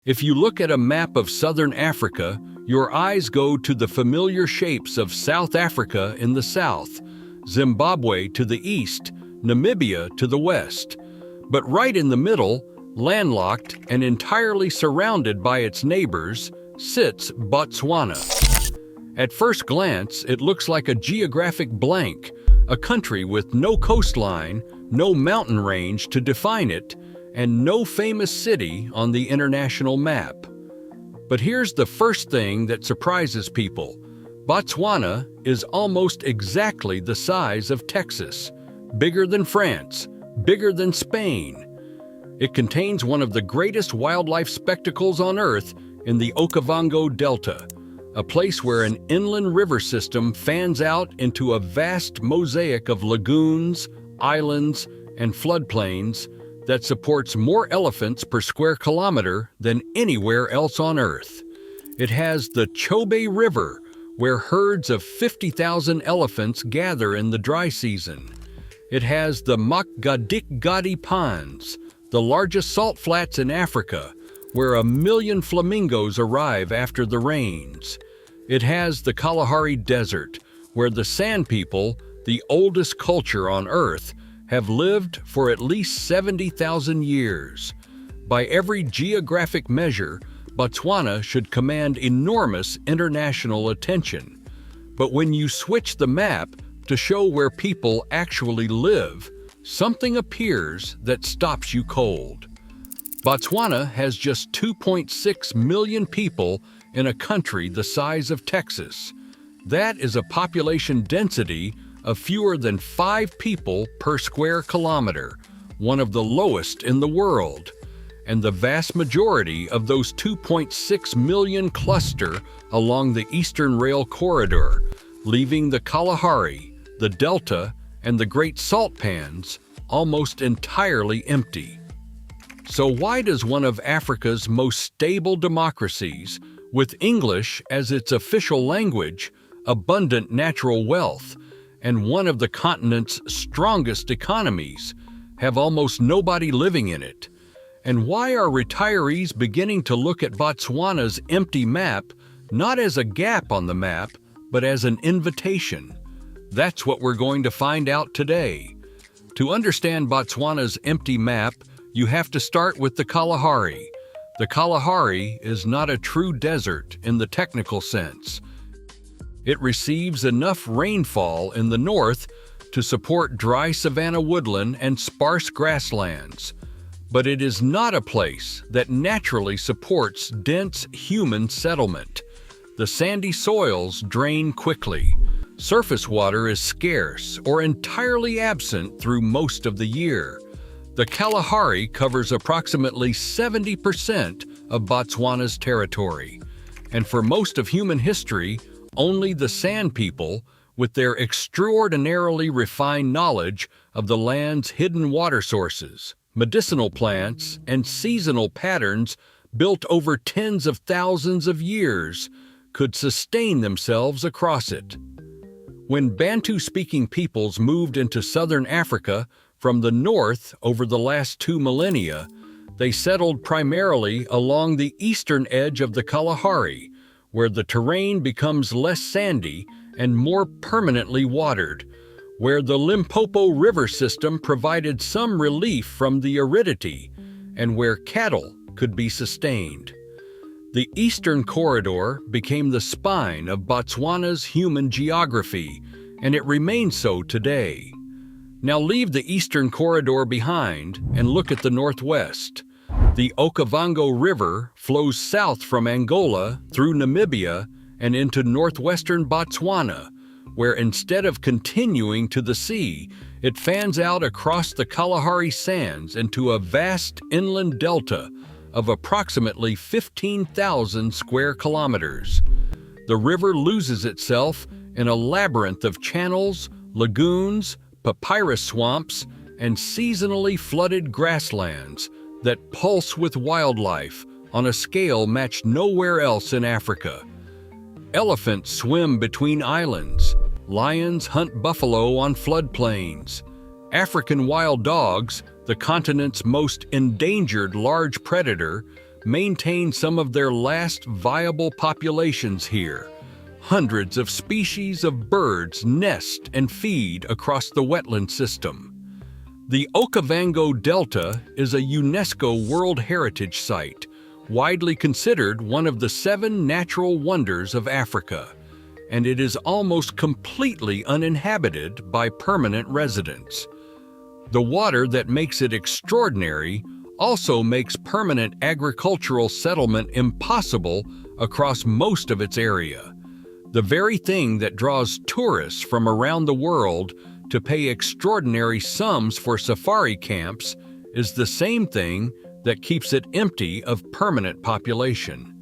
If you look at a map of southern Africa, your eyes go to the familiar shapes of South Africa in the south, Zimbabwe to the east, Namibia to the west. But right in the middle, landlocked and entirely surrounded by its neighbors, sits Botswana. At first glance, it looks like a geographic blank, a country with no coastline, no mountain range to define it, and no famous city on the international map. But here's the first thing that surprises people. Botswana is almost exactly the size of Texas, bigger than France, bigger than Spain. It contains one of the greatest wildlife spectacles on Earth in the Okavango Delta, a place where an inland river system fans out into a vast mosaic of lagoons, islands, and floodplains that supports more elephants per square kilometer than anywhere else on Earth. It has the Chobe River, where herds of 50,000 elephants gather in the dry season. It has the Makgadikgadi ponds, the largest salt flats in Africa, where 1 million flamingos arrive after the rains. It has the Kalahari Desert, where the Sand People, the oldest culture on Earth, have lived for at least 70,000 years. By every geographic measure, Botswana should command enormous international attention. But when you switch the map to show where people actually live, something appears that stops you cold. Botswana has just 2.6 million people in a country the size of Texas. That is a population density of fewer than 5 people per square kilometer, one of the lowest in the world. And the vast majority of those 2.6 million cluster along the Eastern Rail Corridor, leaving the Kalahari, the Delta, and the Great Salt Pans almost entirely empty. So why does one of Africa's most stable democracies, with English as its official language, abundant natural wealth, and one of the continent's strongest economies, have almost nobody living in it? And why are retirees beginning to look at Botswana's empty map not as a gap on the map, but as an invitation? That's what we're going to find out today. To understand Botswana's empty map, you have to start with the Kalahari. The Kalahari is not a true desert in the technical sense. It receives enough rainfall in the north to support dry savanna woodland and sparse grasslands. But it is not a place that naturally supports dense human settlement. The sandy soils drain quickly. Surface water is scarce or entirely absent through most of the year. The Kalahari covers approximately 70% of Botswana's territory. And for most of human history, only the Sand People, with their extraordinarily refined knowledge of the land's hidden water sources, medicinal plants, and seasonal patterns built over tens of thousands of years, could sustain themselves across it. When Bantu-speaking peoples moved into southern Africa from the north over the last 2 millennia, they settled primarily along the eastern edge of the Kalahari, where the terrain becomes less sandy and more permanently watered, where the Limpopo River system provided some relief from the aridity, and where cattle could be sustained. The Eastern Corridor became the spine of Botswana's human geography, and it remains so today. Now leave the Eastern Corridor behind and look at the northwest. The Okavango River flows south from Angola through Namibia and into northwestern Botswana, where instead of continuing to the sea, it fans out across the Kalahari Sands into a vast inland delta of approximately 15,000 square kilometers. The river loses itself in a labyrinth of channels, lagoons, papyrus swamps, and seasonally flooded grasslands that pulse with wildlife on a scale matched nowhere else in Africa. Elephants swim between islands. Lions hunt buffalo on floodplains. African wild dogs, the continent's most endangered large predator, maintain some of their last viable populations here. Hundreds of species of birds nest and feed across the wetland system. The Okavango Delta is a UNESCO World Heritage Site, widely considered one of the 7 natural wonders of Africa, and it is almost completely uninhabited by permanent residents. The water that makes it extraordinary also makes permanent agricultural settlement impossible across most of its area. The very thing that draws tourists from around the world to pay extraordinary sums for safari camps is the same thing that keeps it empty of permanent population.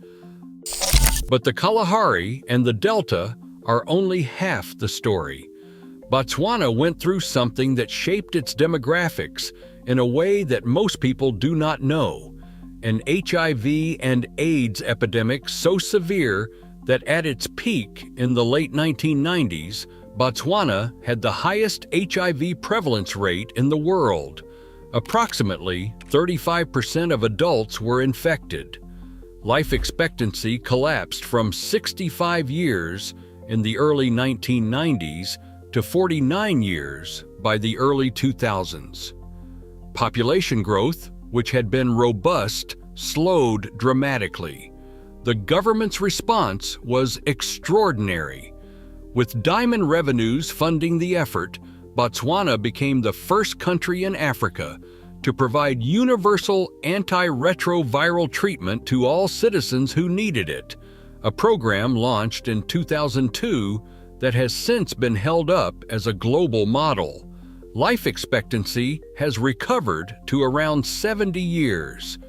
But the Kalahari and the Delta are only half the story. Botswana went through something that shaped its demographics in a way that most people do not know, an HIV and AIDS epidemic so severe that at its peak in the late 1990s, Botswana had the highest HIV prevalence rate in the world. Approximately 35% of adults were infected. Life expectancy collapsed from 65 years in the early 1990s to 49 years by the early 2000s. Population growth, which had been robust, slowed dramatically. The government's response was extraordinary. With diamond revenues funding the effort, Botswana became the first country in Africa to provide universal antiretroviral treatment to all citizens who needed it, a program launched in 2002 that has since been held up as a global model. Life expectancy has recovered to around 70 years.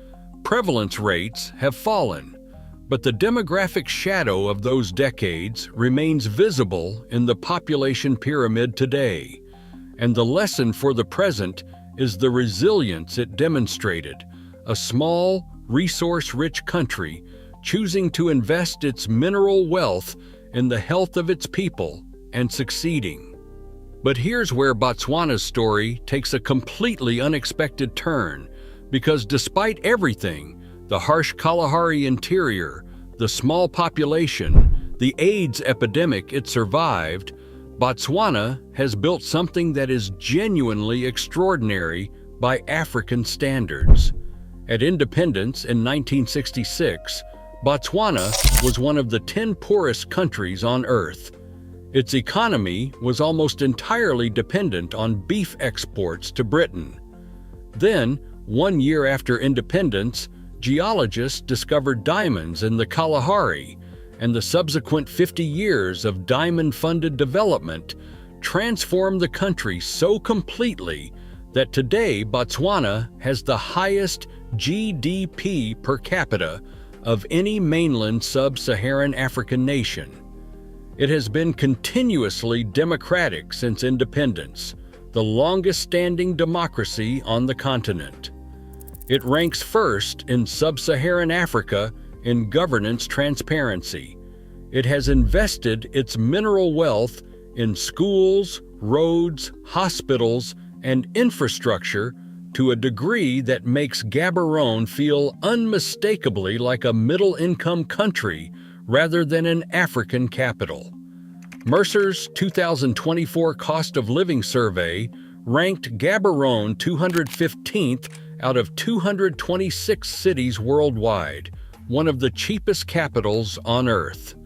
Prevalence rates have fallen, but the demographic shadow of those decades remains visible in the population pyramid today. And the lesson for the present is the resilience it demonstrated, a small, resource-rich country choosing to invest its mineral wealth in the health of its people and succeeding. But here's where Botswana's story takes a completely unexpected turn, because despite everything, the harsh Kalahari interior, the small population, the AIDS epidemic it survived, Botswana has built something that is genuinely extraordinary by African standards. At independence in 1966, Botswana was one of the 10 poorest countries on Earth. Its economy was almost entirely dependent on beef exports to Britain. Then, 1 year after independence, geologists discovered diamonds in the Kalahari, and the subsequent 50 years of diamond-funded development transformed the country so completely that today Botswana has the highest GDP per capita of any mainland sub-Saharan African nation. It has been continuously democratic since independence, the longest-standing democracy on the continent. It ranks first in sub-Saharan Africa in governance transparency. It has invested its mineral wealth in schools, roads, hospitals, and infrastructure to a degree that makes Gaborone feel unmistakably like a middle-income country rather than an African capital. Mercer's 2024 Cost of Living Survey ranked Gaborone 215th out of 226 cities worldwide, one of the cheapest capitals on Earth.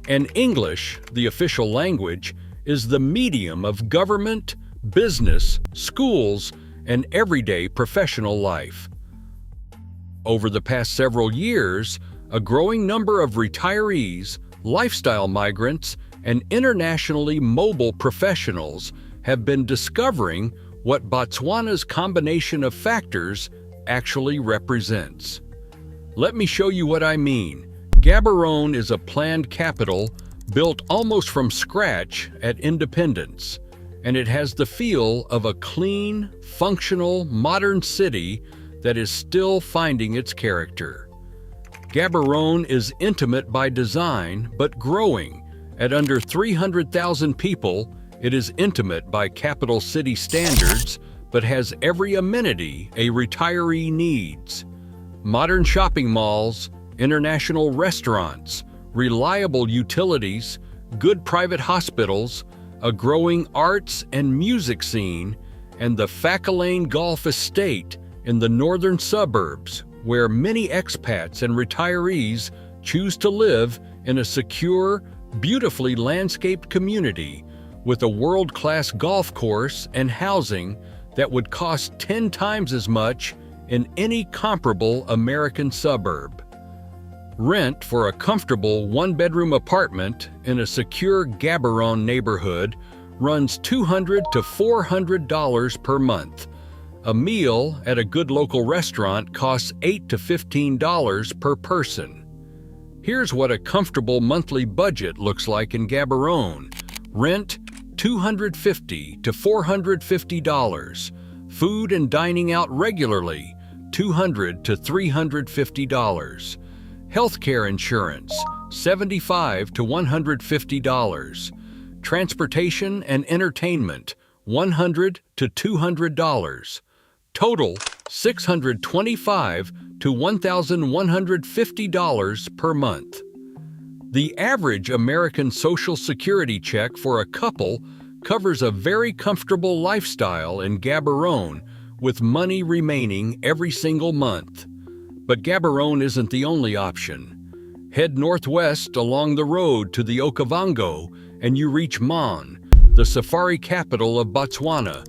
And English, the official language, is the medium of government, business, schools, and everyday professional life. Over the past several years, a growing number of retirees, lifestyle migrants, and internationally mobile professionals have been discovering what Botswana's combination of factors actually represents. Let me show you what I mean. Gaborone is a planned capital built almost from scratch at independence, and it has the feel of a clean, functional, modern city that is still finding its character. Gaborone is intimate by design, but growing. At under 300,000 people, it is intimate by capital city standards, but has every amenity a retiree needs. modern shopping malls, international restaurants, reliable utilities, good private hospitals, a growing arts and music scene, and the Fakalane Golf Estate in the northern suburbs, where many expats and retirees choose to live in a secure, beautifully landscaped community with a world-class golf course and housing that would cost 10 times as much in any comparable American suburb. Rent for a comfortable one-bedroom apartment in a secure Gaborone neighborhood runs $200 to $400 per month. A meal at a good local restaurant costs $8 to $15 per person. Here's what a comfortable monthly budget looks like in Gaborone. Rent, $250 to $450. Food and dining out regularly, $200 to $350. Healthcare insurance, $75 to $150. Transportation and entertainment, $100 to $200. Total, $625 to $1,150 per month. The average American Social Security check for a couple covers a very comfortable lifestyle in Gaborone, with money remaining every single month. But Gaborone isn't the only option. Head northwest along the road to the Okavango and you reach Mon, the safari capital of Botswana,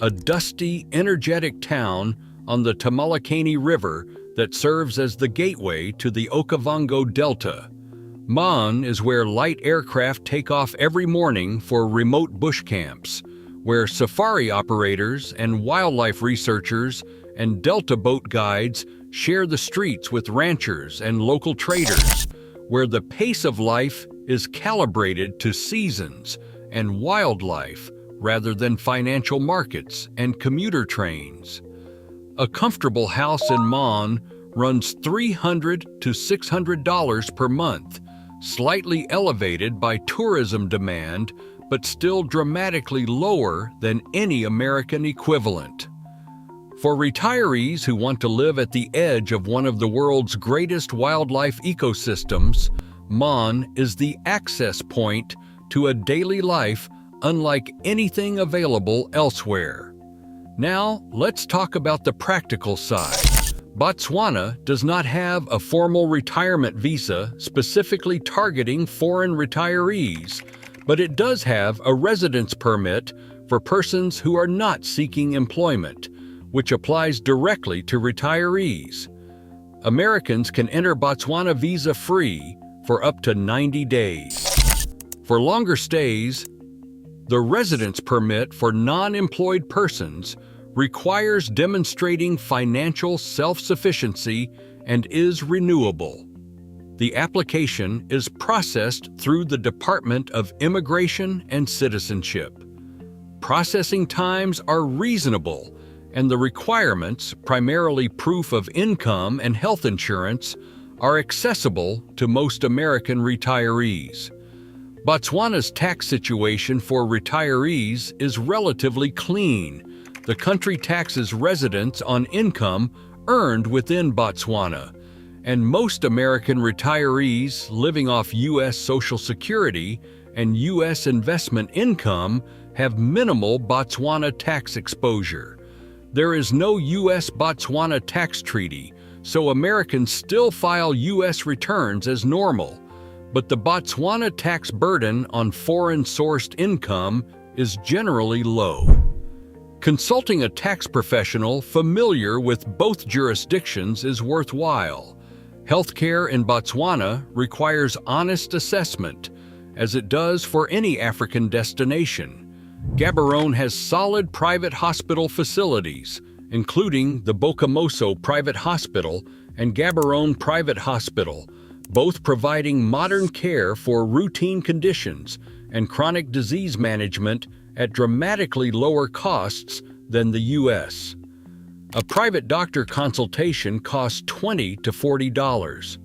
a dusty, energetic town on the Tamalakane River that serves as the gateway to the Okavango Delta. Mon is where light aircraft take off every morning for remote bush camps, where safari operators and wildlife researchers and Delta boat guides share the streets with ranchers and local traders, where the pace of life is calibrated to seasons and wildlife rather than financial markets and commuter trains. A comfortable house in Mon runs $300 to $600 per month, slightly elevated by tourism demand, but still dramatically lower than any American equivalent. For retirees who want to live at the edge of one of the world's greatest wildlife ecosystems, Mon is the access point to a daily life unlike anything available elsewhere. Now, let's talk about the practical side. Botswana does not have a formal retirement visa specifically targeting foreign retirees, but it does have a residence permit for persons who are not seeking employment, which applies directly to retirees. Americans can enter Botswana visa-free for up to 90 days. For longer stays, the residence permit for non-employed persons requires demonstrating financial self-sufficiency and is renewable. The application is processed through the Department of Immigration and Citizenship. Processing times are reasonable, and the requirements, primarily proof of income and health insurance, are accessible to most American retirees. Botswana's tax situation for retirees is relatively clean. The country taxes residents on income earned within Botswana, and most American retirees living off U.S. Social Security and U.S. investment income have minimal Botswana tax exposure. There is no U.S.-Botswana tax treaty, so Americans still file U.S. returns as normal, but the Botswana tax burden on foreign-sourced income is generally low. Consulting a tax professional familiar with both jurisdictions is worthwhile. Healthcare in Botswana requires honest assessment, as it does for any African destination. Gaborone has solid private hospital facilities, including the Bokamoso Private Hospital and Gaborone Private Hospital, both providing modern care for routine conditions and chronic disease management at dramatically lower costs than the U.S. A private doctor consultation costs $20 to $40.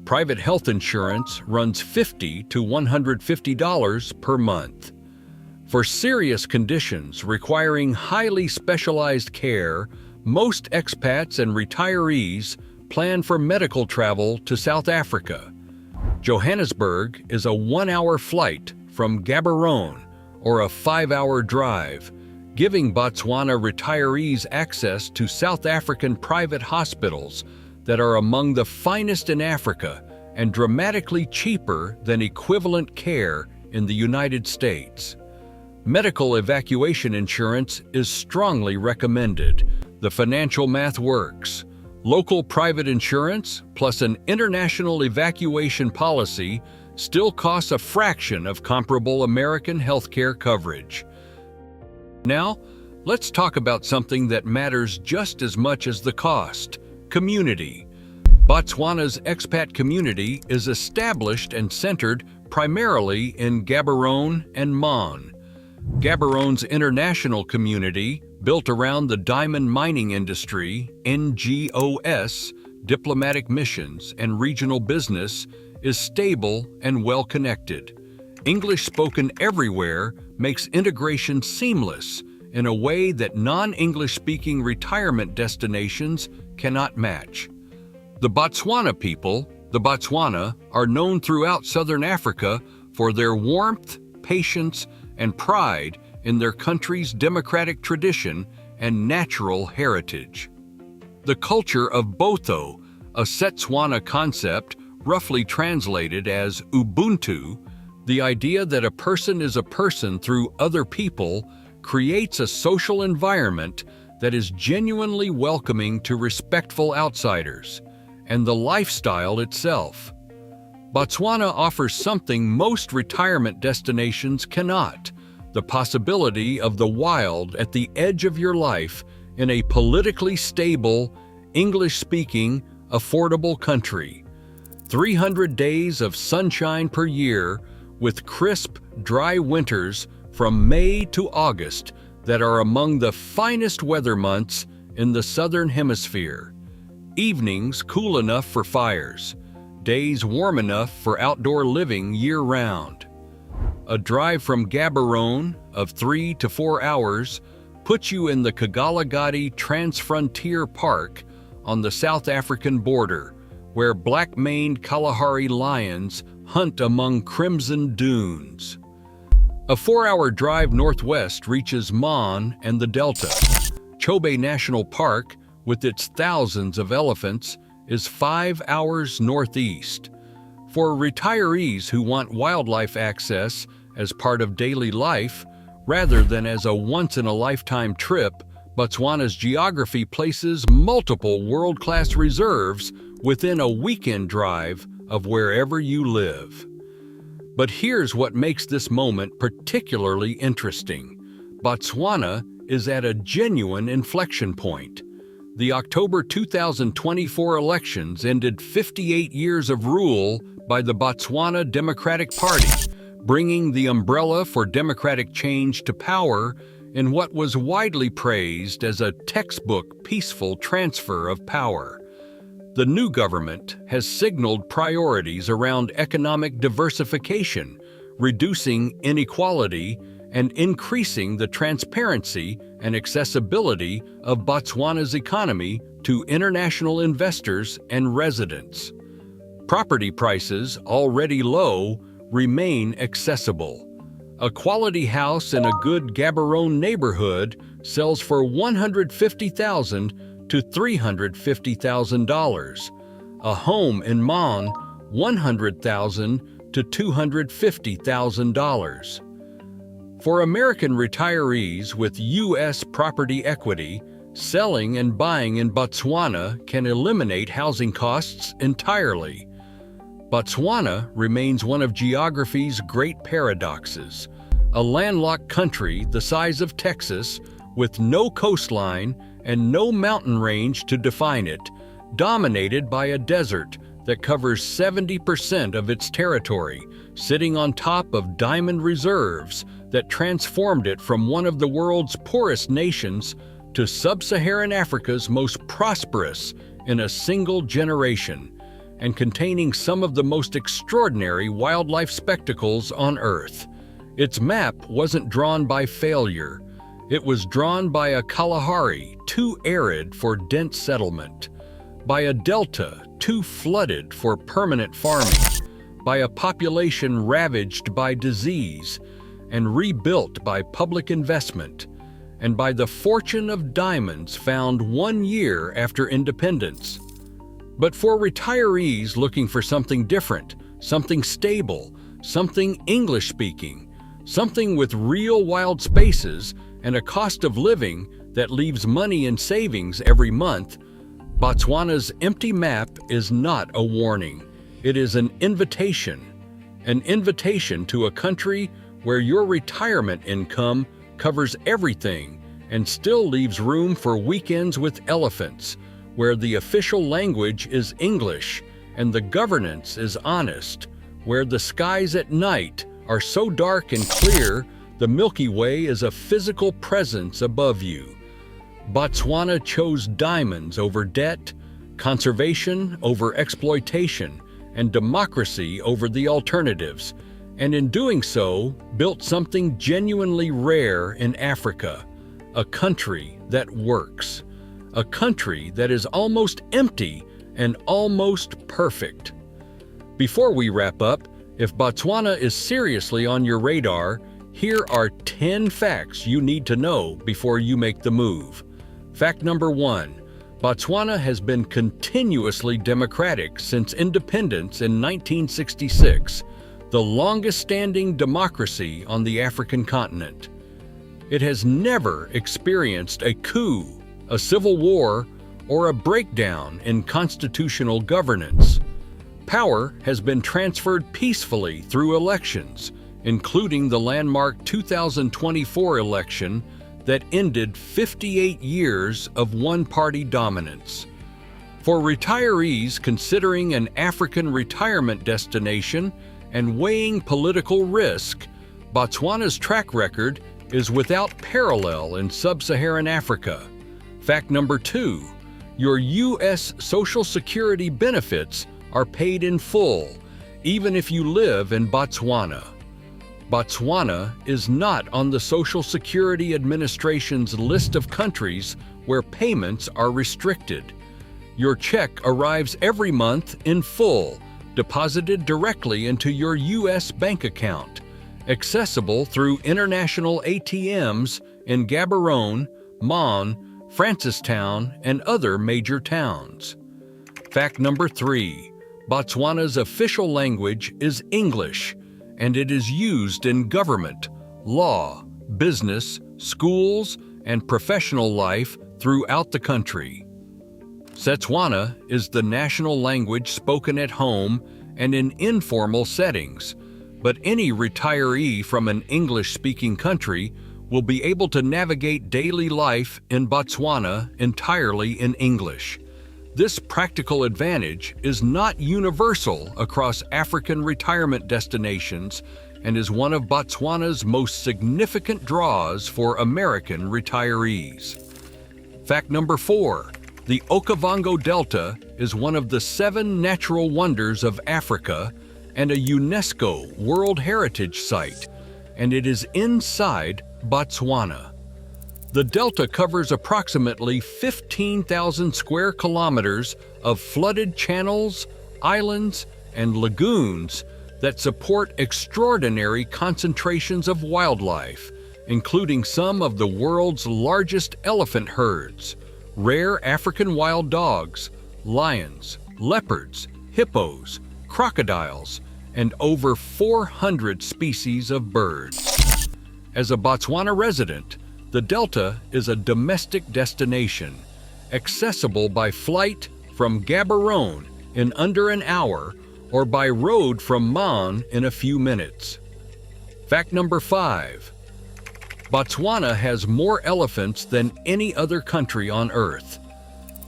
Private health insurance runs $50 to $150 per month. For serious conditions requiring highly specialized care, most expats and retirees plan for medical travel to South Africa. Johannesburg is a 1-hour flight from Gaborone, or a 5-hour drive, giving Botswana retirees access to South African private hospitals that are among the finest in Africa and dramatically cheaper than equivalent care in the United States. Medical evacuation insurance is strongly recommended. The financial math works. Local private insurance plus an international evacuation policy still costs a fraction of comparable American healthcare coverage. Now, let's talk about something that matters just as much as the cost: community. Botswana's expat community is established and centered primarily in Gaborone and Mon. Gaborone's international community, built around the diamond mining industry, NGOs, diplomatic missions, and regional business, is stable and well-connected. English spoken everywhere makes integration seamless in a way that non-English speaking retirement destinations cannot match. The Botswana people, the Botswana, are known throughout Southern Africa for their warmth, patience, and pride in their country's democratic tradition and natural heritage. The culture of Botho, a Setswana concept roughly translated as Ubuntu, the idea that a person is a person through other people, creates a social environment that is genuinely welcoming to respectful outsiders, and the lifestyle itself. Botswana offers something most retirement destinations cannot: the possibility of the wild at the edge of your life in a politically stable, English-speaking, affordable country. 300 days of sunshine per year, with crisp, dry winters from May to August that are among the finest weather months in the Southern Hemisphere. Evenings cool enough for fires, days warm enough for outdoor living year-round. A drive from Gaborone of 3 to 4 hours puts you in the Kagalagadi Transfrontier Park on the South African border, where black-maned Kalahari lions hunt among crimson dunes. A 4-hour drive northwest reaches Mon and the Delta. Chobe National Park, with its thousands of elephants, is 5 hours northeast. For retirees who want wildlife access as part of daily life, rather than as a once-in-a-lifetime trip, Botswana's geography places multiple world-class reserves within a weekend drive of wherever you live. But here's what makes this moment particularly interesting. Botswana is at a genuine inflection point. The October 2024 elections ended 58 years of rule by the Botswana Democratic Party, bringing the umbrella for democratic change to power in what was widely praised as a textbook peaceful transfer of power. The new government has signaled priorities around economic diversification, reducing inequality, and increasing the transparency and accessibility of Botswana's economy to international investors and residents. Property prices, already low, remain accessible. A quality house in a good Gaborone neighborhood sells for $150,000 to $350,000. A home in Mon, $100,000 to $250,000. For American retirees with U.S. property equity, selling and buying in Botswana can eliminate housing costs entirely. Botswana remains one of geography's great paradoxes, a landlocked country the size of Texas with no coastline and no mountain range to define it, dominated by a desert that covers 70% of its territory, sitting on top of diamond reserves that transformed it from one of the world's poorest nations to sub-Saharan Africa's most prosperous in a single generation, and containing some of the most extraordinary wildlife spectacles on Earth. Its map wasn't drawn by failure. It was drawn by a Kalahari, too arid for dense settlement. by a delta too flooded for permanent farming, by a population ravaged by disease and rebuilt by public investment, and by the fortune of diamonds found 1 year after independence. But for retirees looking for something different, something stable, something English-speaking, something with real wild spaces and a cost of living that leaves money in savings every month, Botswana's empty map is not a warning. It is an invitation to a country where your retirement income covers everything and still leaves room for weekends with elephants, where the official language is English and the governance is honest, where the skies at night are so dark and clear the Milky Way is a physical presence above you. Botswana chose diamonds over debt, conservation over exploitation, and democracy over the alternatives, and in doing so, built something genuinely rare in Africa, a country that works, a country that is almost empty and almost perfect. Before we wrap up, if Botswana is seriously on your radar, here are 10 facts you need to know before you make the move. Fact number 1. Botswana has been continuously democratic since independence in 1966, the longest-standing democracy on the African continent. It has never experienced a coup, a civil war, or a breakdown in constitutional governance. Power has been transferred peacefully through elections, including the landmark 2024 election that ended 58 years of one-party dominance. For retirees considering an African retirement destination and weighing political risk, Botswana's track record is without parallel in sub-Saharan Africa. Fact number 2, your U.S. Social Security benefits are paid in full, even if you live in Botswana. Botswana is not on the Social Security Administration's list of countries where payments are restricted. Your check arrives every month in full, deposited directly into your U.S. bank account, accessible through international ATMs in Gaborone, Mon, Francistown, and other major towns. Fact number 3, Botswana's official language is English, and it is used in government, law, business, schools, and professional life throughout the country. Setswana is the national language spoken at home and in informal settings, but any retiree from an English-speaking country will be able to navigate daily life in Botswana entirely in English. This practical advantage is not universal across African retirement destinations and is one of Botswana's most significant draws for American retirees. Fact number 4, the Okavango Delta is one of the 7 natural wonders of Africa and a UNESCO World Heritage Site, and it is inside Botswana. The delta covers approximately 15,000 square kilometers of flooded channels, islands, and lagoons that support extraordinary concentrations of wildlife, including some of the world's largest elephant herds, rare African wild dogs, lions, leopards, hippos, crocodiles, and over 400 species of birds. As a Botswana resident, the Delta is a domestic destination, accessible by flight from Gaborone in under an hour or by road from Mon in a few minutes. Fact number 5. Botswana has more elephants than any other country on Earth.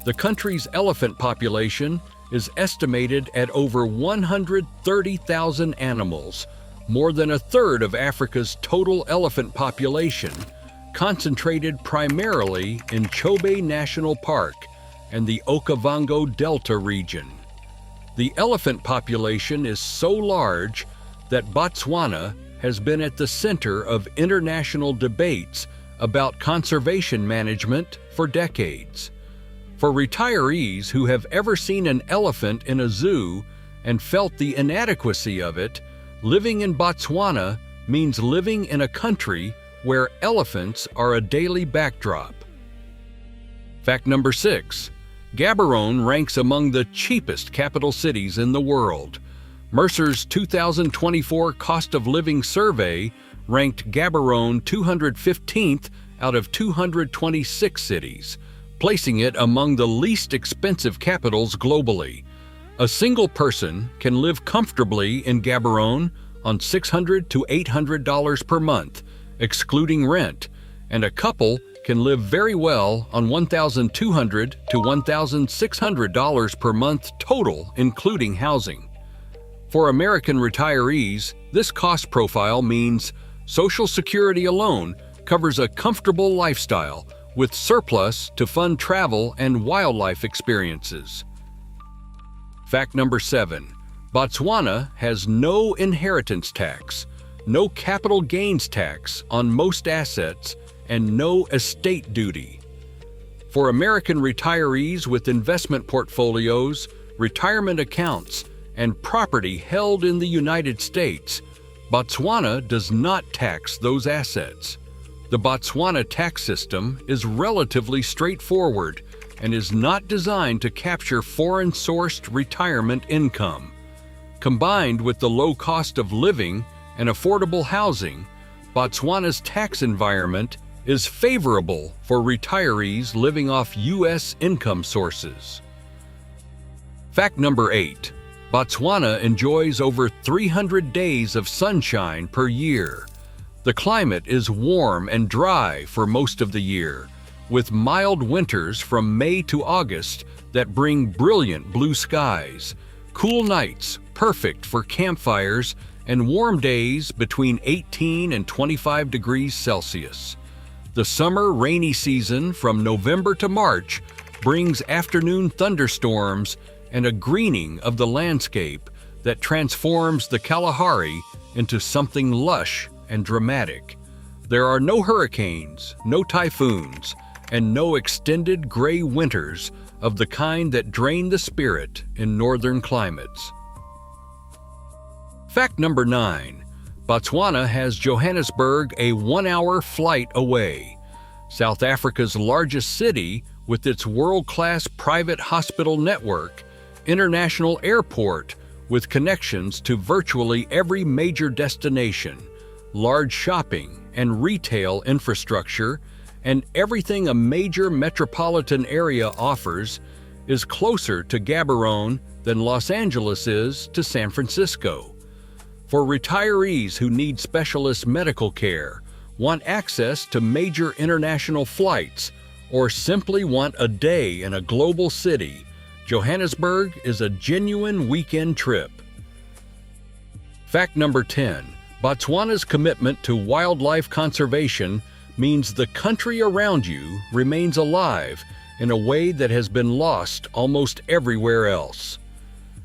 The country's elephant population is estimated at over 130,000 animals, more than a third of Africa's total elephant population, concentrated primarily in Chobe National Park and the Okavango Delta region. The elephant population is so large that Botswana has been at the center of international debates about conservation management for decades. For retirees who have ever seen an elephant in a zoo and felt the inadequacy of it, living in Botswana means living in a country where elephants are a daily backdrop. Fact number 6. Gaborone ranks among the cheapest capital cities in the world. Mercer's 2024 Cost of Living Survey ranked Gaborone 215th out of 226 cities, placing it among the least expensive capitals globally. A single person can live comfortably in Gaborone on $600 to $800 per month, excluding rent, and a couple can live very well on $1,200 to $1,600 per month total, including housing. For American retirees, this cost profile means Social Security alone covers a comfortable lifestyle with surplus to fund travel and wildlife experiences. Fact number 7. Botswana has no inheritance tax, no capital gains tax on most assets, and no estate duty. For American retirees with investment portfolios, retirement accounts, and property held in the United States, Botswana does not tax those assets. The Botswana tax system is relatively straightforward and is not designed to capture foreign-sourced retirement income. Combined with the low cost of living and affordable housing, Botswana's tax environment is favorable for retirees living off U.S. income sources. Fact number 8. Botswana enjoys over 300 days of sunshine per year. The climate is warm and dry for most of the year, with mild winters from May to August that bring brilliant blue skies, cool nights perfect for campfires, and warm days between 18 and 25 degrees Celsius. The summer rainy season from November to March brings afternoon thunderstorms and a greening of the landscape that transforms the Kalahari into something lush and dramatic. There are no hurricanes, no typhoons, and no extended gray winters of the kind that drain the spirit in northern climates. Fact number 9. Botswana has Johannesburg a 1-hour flight away. South Africa's largest city, with its world-class private hospital network, international airport with connections to virtually every major destination, large shopping and retail infrastructure, and everything a major metropolitan area offers, is closer to Gaborone than Los Angeles is to San Francisco. For retirees who need specialist medical care, want access to major international flights, or simply want a day in a global city, Johannesburg is a genuine weekend trip. Fact number 10. Botswana's commitment to wildlife conservation means the country around you remains alive in a way that has been lost almost everywhere else.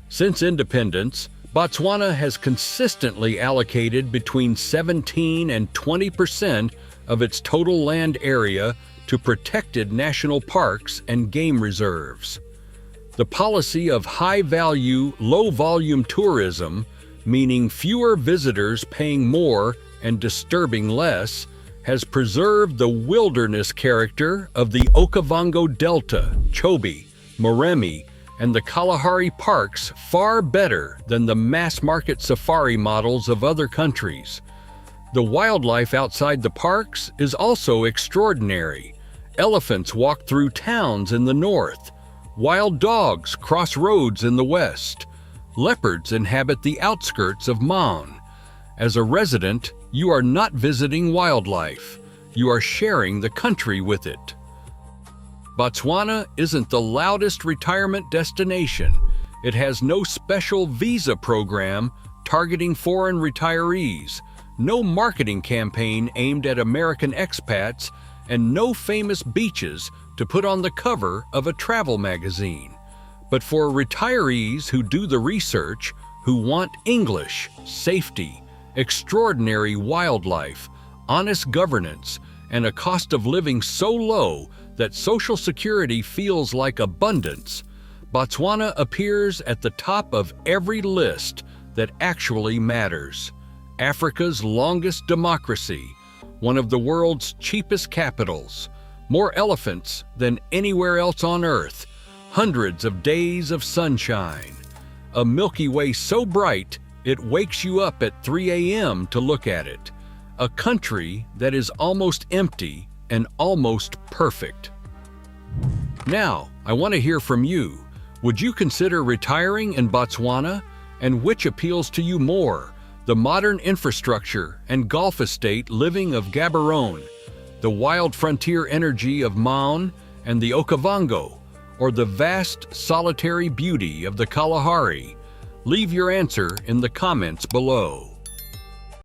Since independence, Botswana has consistently allocated between 17 and 20% of its total land area to protected national parks and game reserves. The policy of high-value, low-volume tourism, meaning fewer visitors paying more and disturbing less, has preserved the wilderness character of the Okavango Delta, Chobe, Moremi, and the Kalahari parks far better than the mass-market safari models of other countries. The wildlife outside the parks is also extraordinary. Elephants walk through towns in the north. Wild dogs cross roads in the west. Leopards inhabit the outskirts of Maun. As a resident, you are not visiting wildlife. You are sharing the country with it. Botswana isn't the loudest retirement destination. It has no special visa program targeting foreign retirees, no marketing campaign aimed at American expats, and no famous beaches to put on the cover of a travel magazine. But for retirees who do the research, who want English, safety, extraordinary wildlife, honest governance, and a cost of living so low that social security feels like abundance, Botswana appears at the top of every list that actually matters. Africa's longest democracy, one of the world's cheapest capitals, more elephants than anywhere else on Earth, hundreds of days of sunshine, a Milky Way so bright it wakes you up at 3 a.m. to look at it, a country that is almost empty and almost perfect. Now, I want to hear from you. Would you consider retiring in Botswana? And which appeals to you more, the modern infrastructure and golf estate living of Gaborone, the wild frontier energy of Maun and the Okavango, or the vast solitary beauty of the Kalahari? Leave your answer in the comments below.